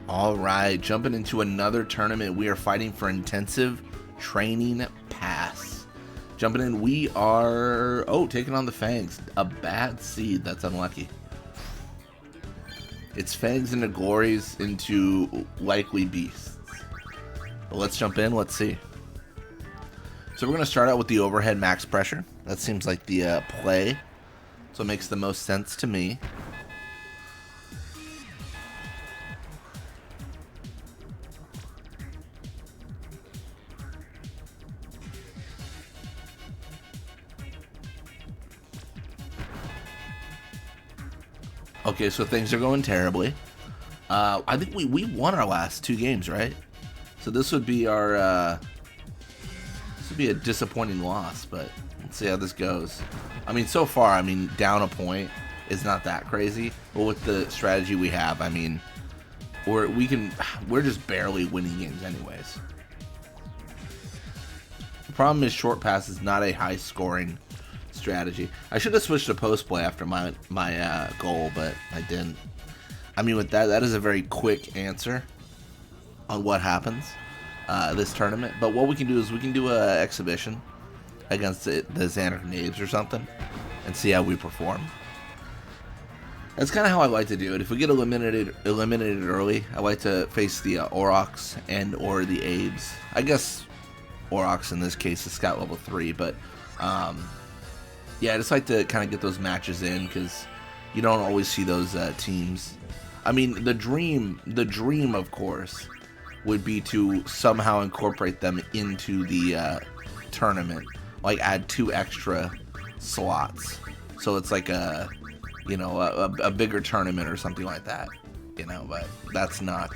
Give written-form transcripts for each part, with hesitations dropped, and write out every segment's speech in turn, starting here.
All right, jumping into another tournament. We are fighting for intensive training pass. Jumping in, we are taking on the Fangs, a bad seed. That's unlucky. It's Fangs into Glories into likely Beasts. But let's jump in. Let's see. So we're going to start out with the overhead max pressure. That seems like the play. So it makes the most sense to me. Okay, so things are going terribly. I think we won our last 2 games, right? So this would be our this would be a disappointing loss, but let's see how this goes. I mean, so far, I mean, down a point is not that crazy, but with the strategy we have, I mean, we're just barely winning games anyways. The problem is short pass is not a high scoring strategy. I should have switched to post play after my goal, but I didn't. I mean, with that is a very quick answer on what happens this tournament. But what we can do is we can do a exhibition against the Xander Naves or something and see how we perform. That's kind of how I like to do it. If we get eliminated early, I like to face the Aurochs and or the Abes. I guess Aurochs in this case is Scout level 3, but yeah, I just like to kind of get those matches in because you don't always see those teams. I mean, the dream, of course, would be to somehow incorporate them into the tournament, like add 2 extra slots, so it's like a bigger tournament or something like that, But that's not,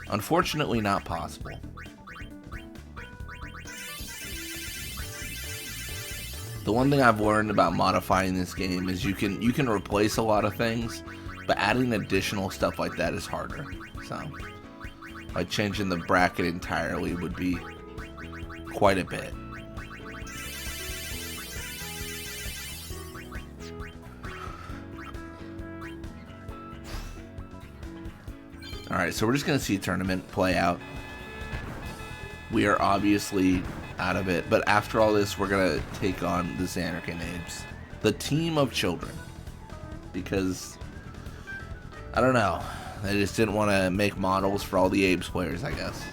unfortunately, not possible. The one thing I've learned about modifying this game is you can replace a lot of things, but adding additional stuff like that is harder. So, like changing the bracket entirely would be quite a bit. Alright, so we're just going to see a tournament play out. We are obviously out of it, but after all this, we're going to take on the Xander Apes, the team of children. Because, I don't know, they just didn't want to make models for all the Apes players, I guess.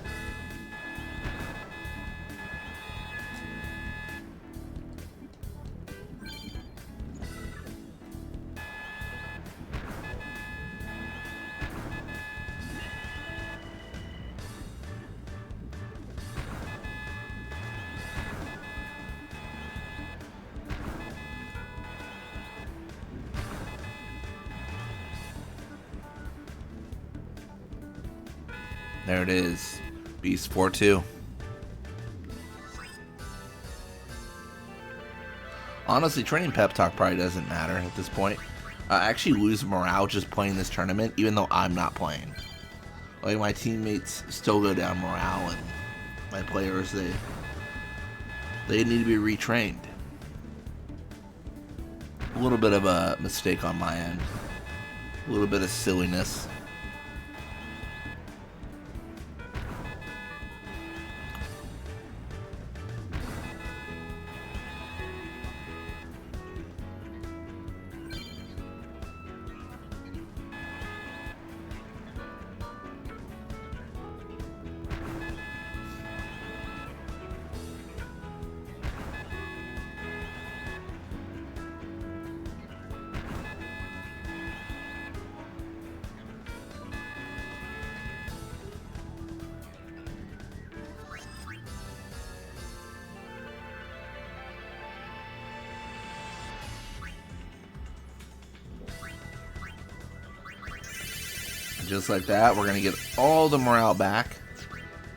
There it is. Beast 4-2. Honestly, training pep talk probably doesn't matter at this point. I actually lose morale just playing this tournament, even though I'm not playing. Like, my teammates still go down morale, and my players, they need to be retrained. A little bit of a mistake on my end. A little bit of silliness. Just like that, we're going to get all the morale back,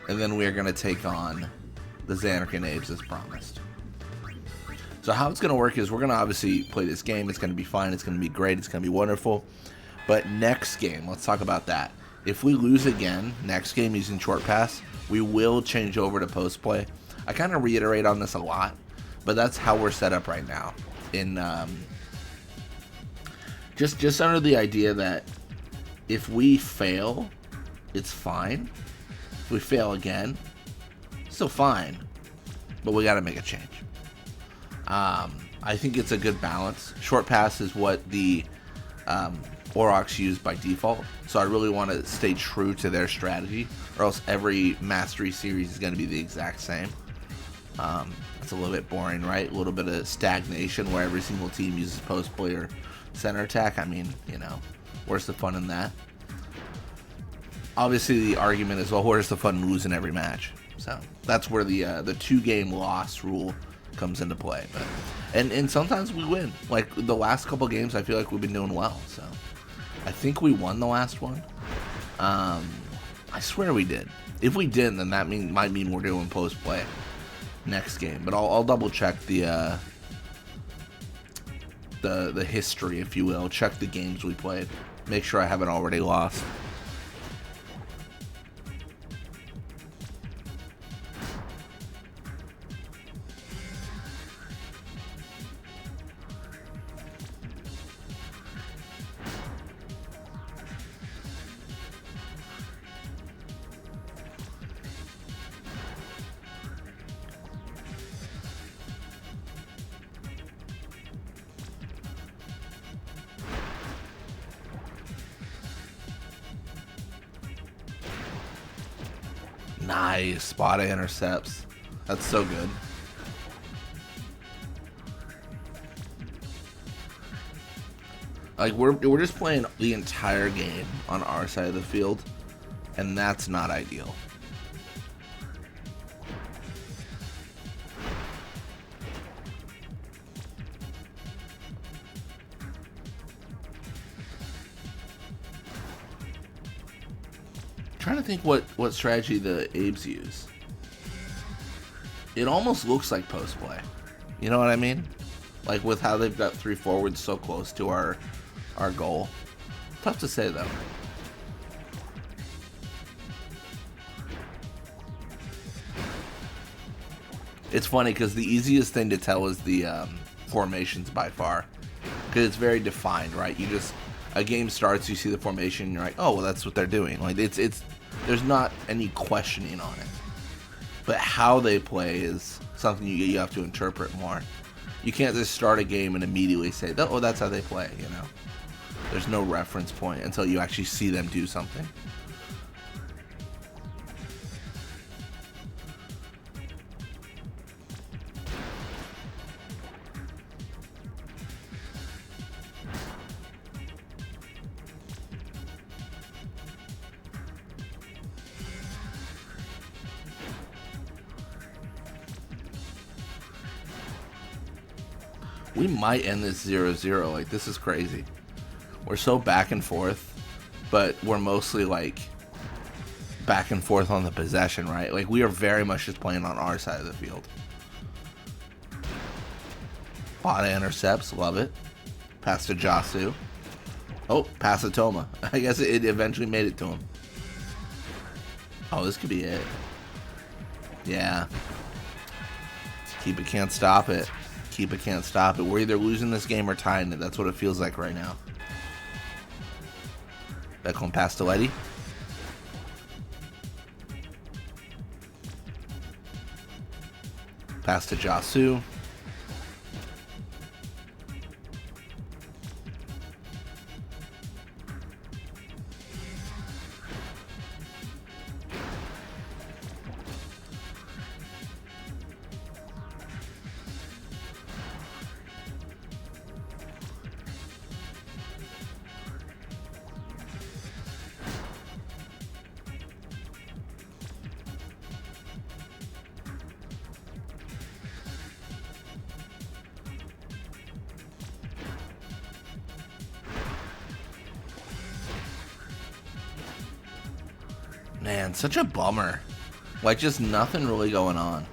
and then we're going to take on the Xanarchy Apes as promised. So how it's going to work is we're going to obviously play this game. It's going to be fine. It's going to be great. It's going to be wonderful. But next game, let's talk about that. If we lose again, next game using short pass, we will change over to post play. I kind of reiterate on this a lot, but that's how we're set up right now. In just under the idea that if we fail it's fine. If we fail again, still fine. But we got to make a change. I think it's a good balance. Short pass is what the Aurochs use by default. So I really want to stay true to their strategy, or else every Mastery series is going to be the exact same. It's a little bit boring, right? A little bit of stagnation where every single team uses post play or center attack. I mean, you know, where's the fun in that? Obviously, the argument is, well, where's the fun in losing every match? So that's where the 2-game loss rule comes into play. But and sometimes we win. Like the last couple games, I feel like we've been doing well. So I think we won the last one. I swear we did. If we didn't, then that might mean we're doing post play next game. But I'll double check the history, if you will. Check the games we played. Make sure I haven't already lost. Nice. Spot intercepts. That's so good. Like, we're just playing the entire game on our side of the field, and that's not ideal. Trying to think what strategy the Abes use. It almost looks like post play. You know what I mean? Like with how they've got 3 forwards so close to our goal. Tough to say though. It's funny because the easiest thing to tell is the formations by far, because it's very defined, right? A game starts, you see the formation, and you're like, oh, well, that's what they're doing. Like it's there's not any questioning on it. But how they play is something you have to interpret more. You can't just start a game and immediately say, oh, that's how they play, you know? There's no reference point until you actually see them do something. We might end this 0-0. Like, this is crazy. We're so back and forth, but we're mostly, like, back and forth on the possession, right? Like, we are very much just playing on our side of the field. A lot of intercepts. Love it. Pass to Jasu. Oh, pass to Toma. I guess it eventually made it to him. Oh, this could be it. Yeah. Keep it, can't stop it. Keep it, can't stop it. We're either losing this game or tying it. That's what it feels like right now. Back on pass to Letty. Pass to Jasu. Man, such a bummer. Like, just nothing really going on.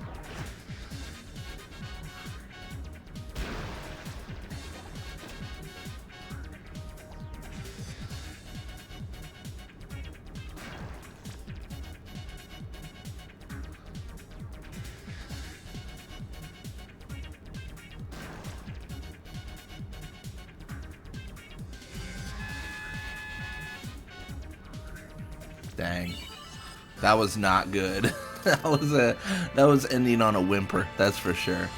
Dang. That was not good. that was ending on a whimper, that's for sure.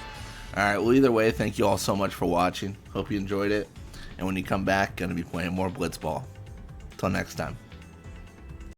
Alright, well either way, thank you all so much for watching. Hope you enjoyed it. And when you come back, gonna be playing more Blitzball. Till next time.